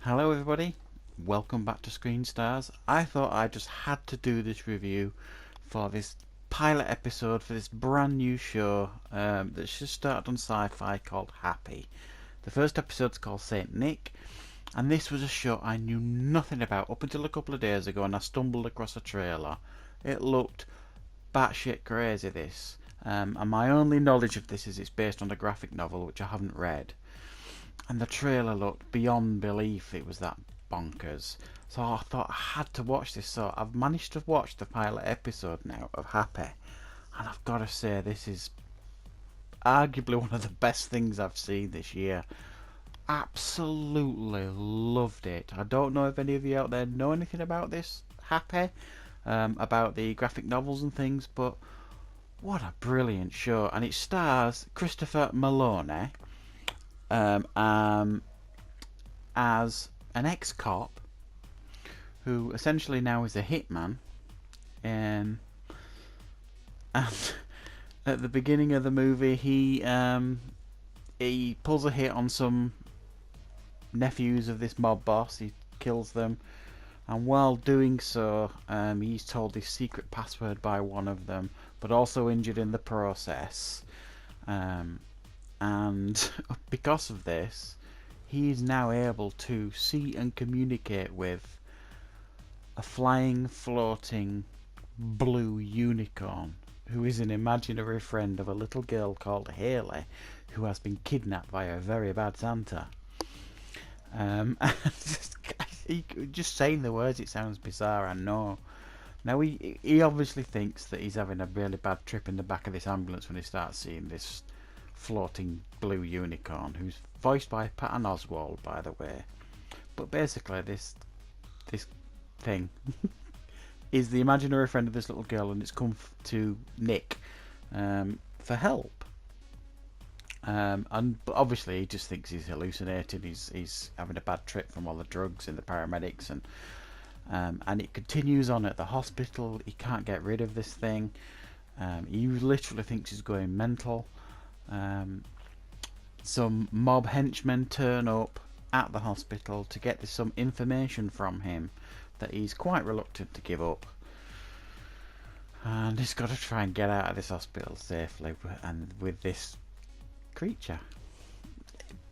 Hello everybody, welcome back to Screen Stars. I thought I just had to do this review for this pilot episode for this brand new show that's just started on Syfi called Happy. The first episode's called Saint Nick, and this was a show I knew nothing about up until a couple of days ago, and I stumbled across a trailer. It looked batshit crazy, this. And my only knowledge of this is it's based on a graphic novel which I haven't read. And the trailer looked beyond belief. It was that bonkers. So I thought I had to watch this. So I've managed to watch the pilot episode now of Happy, and I've got to say this is arguably one of the best things I've seen this year. Absolutely loved it. I don't know if any of you out there know anything about this Happy, about the graphic novels and things, but what a brilliant show. And it stars Christopher Maloney as an ex-cop who essentially now is a hitman, and at the beginning of the movie he pulls a hit on some nephews of this mob boss. He kills them, and while doing so he's told his secret password by one of them, but also injured in the process. And because of this, he is now able to see and communicate with a flying, floating blue unicorn who is an imaginary friend of a little girl called Haley, who has been kidnapped by a very bad Santa. Just saying the words, it sounds bizarre, I know. Now he obviously thinks that he's having a really bad trip in the back of this ambulance when he starts seeing this floating blue unicorn, who's voiced by Patton Oswalt, by the way. But basically this thing is the imaginary friend of this little girl, and it's come to Nick for help. And obviously he just thinks he's hallucinating. He's having a bad trip from all the drugs and the paramedics, and it continues on at the hospital. He can't get rid of this thing. He literally thinks he's going mental. Some mob henchmen turn up at the hospital to get some information from him that he's quite reluctant to give up, and he's got to try and get out of this hospital safely and with this creature.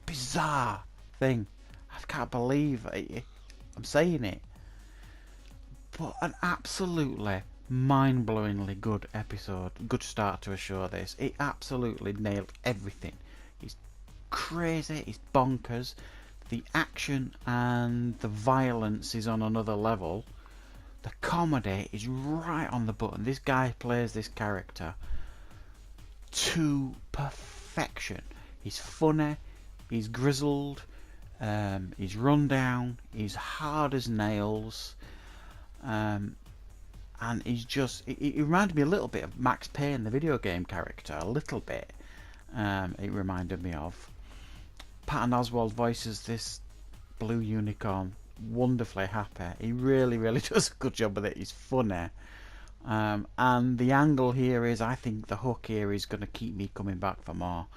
Bizarre thing. I can't believe I'm saying it, but an absolutely mind-blowingly good episode, good start to a show. This, it absolutely nailed everything. It's crazy, it's bonkers, the action and the violence is on another level, the comedy is right on the button. This guy plays this character to perfection. He's funny, he's grizzled, he's run down, he's hard as nails, and he's just, it reminded me a little bit of Max Payne, the video game character, a little bit. It reminded me of. Patton Oswalt voices this blue unicorn wonderfully. Happy. He really does a good job with it. He's funny. And the angle here is, I think the hook here is going to keep me coming back for more.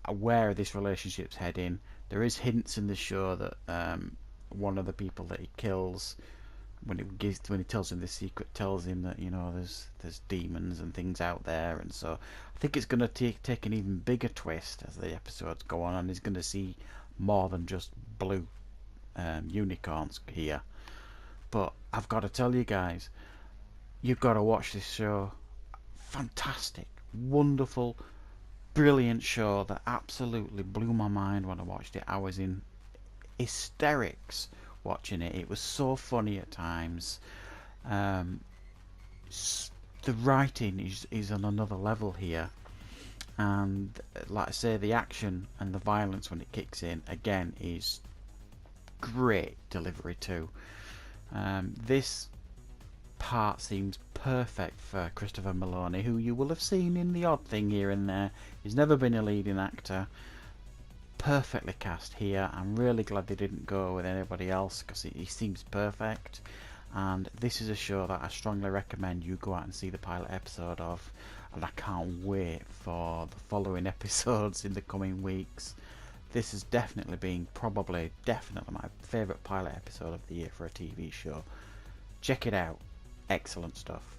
Where this relationship's heading. There is hints in the show that one of the people that he kills, when he tells him the secret, tells him that, you know, there's demons and things out there, and so I think it's going to take an even bigger twist as the episodes go on, and he's going to see more than just blue unicorns here. But I've got to tell you guys, you've got to watch this show. Fantastic, wonderful, brilliant show that absolutely blew my mind when I watched it. I was in hysterics watching it. It was so funny at times. The writing is on another level here, and like I say, the action and the violence when it kicks in again is great delivery too. This part seems perfect for Christopher Maloney, who you will have seen in the odd thing here and there. He's never been a leading actor. Perfectly cast here. I'm really glad they didn't go with anybody else, because he seems perfect, and this is a show that I strongly recommend you go out and see the pilot episode of, and I can't wait for the following episodes in the coming weeks. this has definitely been definitely my favourite pilot episode of the year for a TV show. Check it out. Excellent stuff.